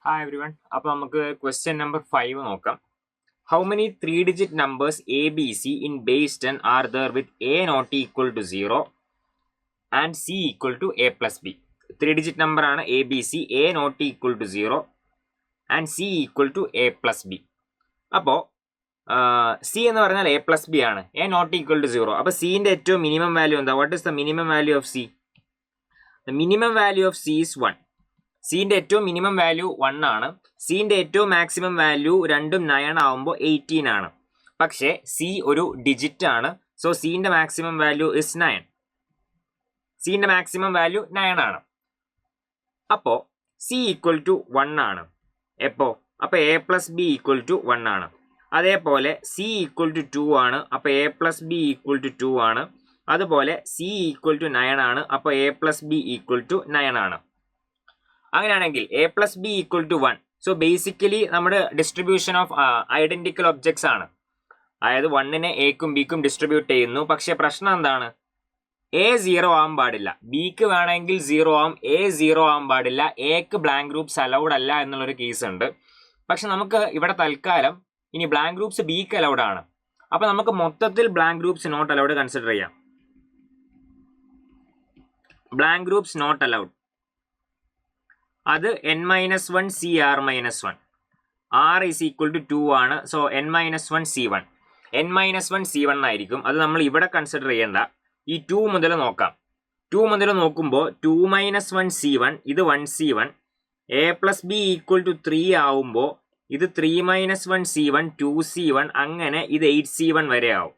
Hi everyone. അപ്പോൾ നമുക്ക് question number 5 നോക്കാം. How many 3-digit numbers ABC in base 10 are there with A not equal to 0 and C equal to A plus B? 3-digit number ആണ് ABC, A not equal to 0 and C equal to A plus B. അപ്പോൾ C എന്ന് പറഞ്ഞാൽ A plus B ആണ്, A not equal to 0. അപ്പോൾ Cൻ്റെ ഏറ്റവും minimum value എന്താ? What is the minimum value of C? The minimum value of C is 1. Cൻ്റെ ഏറ്റവും minimum value 1 ആണ്. Cൻ്റെ ഏറ്റവും മാക്സിമം വാല്യൂ രണ്ടും 9 ആവുമ്പോൾ 18 ആണ്. പക്ഷേ C ഒരു ഡിജിറ്റ് ആണ്. സോ Cൻ്റെ മാക്സിമം വാല്യൂ ഇസ് 9. Cൻ്റെ മാക്സിമം വാല്യൂ 9 ആണ്. അപ്പോൾ C ഈക്വൽ ടു 1 ആണ്. അപ്പോൾ A plus B equal to 1 ആണ്. അതേപോലെ C ഈക്വൽ ടു 2 ആണ്. അപ്പോൾ A plus B equal to 2 ആണ്. അതുപോലെ C ഈക്വൽ ടു 9 ആണ്. അപ്പോൾ A plus B equal to 9 ആണ്. അങ്ങനെയാണെങ്കിൽ A plus B equal to 1. So basically നമ്മുടെ ഡിസ്ട്രിബ്യൂഷൻ ഓഫ് ഐഡന്റിക്കൽ ഒബ്ജക്ട്സ് ആണ്. അതായത് 1നെ എക്കും ബിക്കും ഡിസ്ട്രിബ്യൂട്ട് ചെയ്യുന്നു. പക്ഷെ പ്രശ്നം എന്താണ്? A 0 ആവാൻ പാടില്ല, ബിക്ക് വേണമെങ്കിൽ 0 ആവും, A 0 ആവാൻ പാടില്ല, എക്ക് ബ്ലാങ്ക് ഗ്രൂപ്പ്സ് അലൗഡ് അല്ല എന്നുള്ളൊരു കേസ് ഉണ്ട്. പക്ഷെ നമുക്ക് ഇവിടെ തൽക്കാലം ഇനി ബ്ലാങ്ക് ഗ്രൂപ്പ്സ് ബിക്ക് അലൗഡ് ആണ്. അപ്പൊ നമുക്ക് മൊത്തത്തിൽ blank groups not allowed consider ചെയ്യാം. ബ്ലാങ്ക് ഗ്രൂപ്പ്സ് നോട്ട് അലൗഡ് അത് n-1 CR-1. R is equal to 2 ആണ്. So n-1 C1. n-1 C1 ആയിരിക്കും. അത് നമ്മൾ ഇവിടെ കൺസിഡർ ചെയ്യേണ്ട. ഈ 2 മുതൽ നോക്കാം. 2 മുതൽ നോക്കുമ്പോൾ 2-1 C1, ഇത് 1 C1. A plus B equal to 3 ആവുമ്പോൾ ഇത് 3-1 C1, 2 C1, അങ്ങനെ ഇത് 8 C1 വരെ ആവും.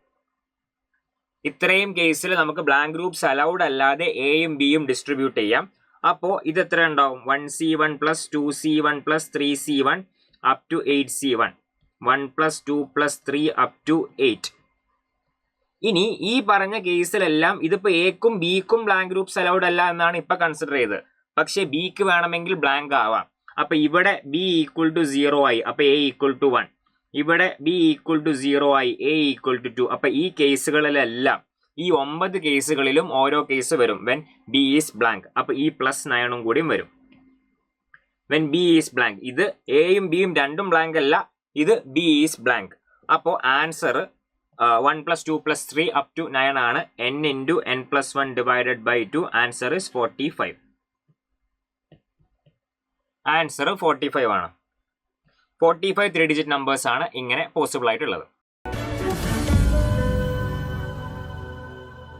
ഇത്രയും കേസിൽ നമുക്ക് ബ്ലാങ്ക് ഗ്രൂപ്പ്സ് അലൗഡ് അല്ലാതെ എയും ബിയും ഡിസ്ട്രിബ്യൂട്ട് ചെയ്യാം. അപ്പോൾ ഇത് എത്ര ഉണ്ടാവും? 1 C1 plus 2 C1 plus 3 C1 up to 8 C1. 1 plus 2 plus 3 up to 8. ഇനി ഈ പറഞ്ഞ കേസിലെല്ലാം ഇതിപ്പോൾ എക്കും ബിക്കും ബ്ലാങ്ക് ഗ്രൂപ്പ്സ് അലൗഡ് അല്ല എന്നാണ് ഇപ്പൊ കൺസിഡർ ചെയ്തത്. പക്ഷെ ബിക്ക് വേണമെങ്കിൽ ബ്ലാങ്ക് ആവാം. അപ്പൊ ഇവിടെ ബി ഈക്വൽ ടു 0 ആയി. അപ്പൊ എ ഈക്വൽ ടു 1. ഇവിടെ ബി ഈക്വൽ ടു 0 ആയി. A equal to 2. അപ്പൊ ഈ കേസുകളിലെല്ലാം ഈ 9 കേസുകളിലും ഓരോ കേസ് വരും വെൻ ബി ഈസ് ബ്ലാങ്ക്. അപ്പൊ ഈ +9 കൂടിയും വരും വെൻ ബി ഈസ് ബ്ലാങ്ക്. ഇത് എയും ബിയും രണ്ടും ബ്ലാങ്ക് അല്ല, ഇത് ബി ഈസ് ബ്ലാങ്ക്. അപ്പോൾ ആൻസർ 1 + 2 + 3 അപ് ടു 9 ആണ്. n × n+1 divided by 2. Answer is 45. Answer 45 ആണ്. 45 3 ഡിജിറ്റ് നമ്പേഴ്സ് ആണ് ഇങ്ങനെ പോസിബിൾ ആയിട്ടുള്ളത്.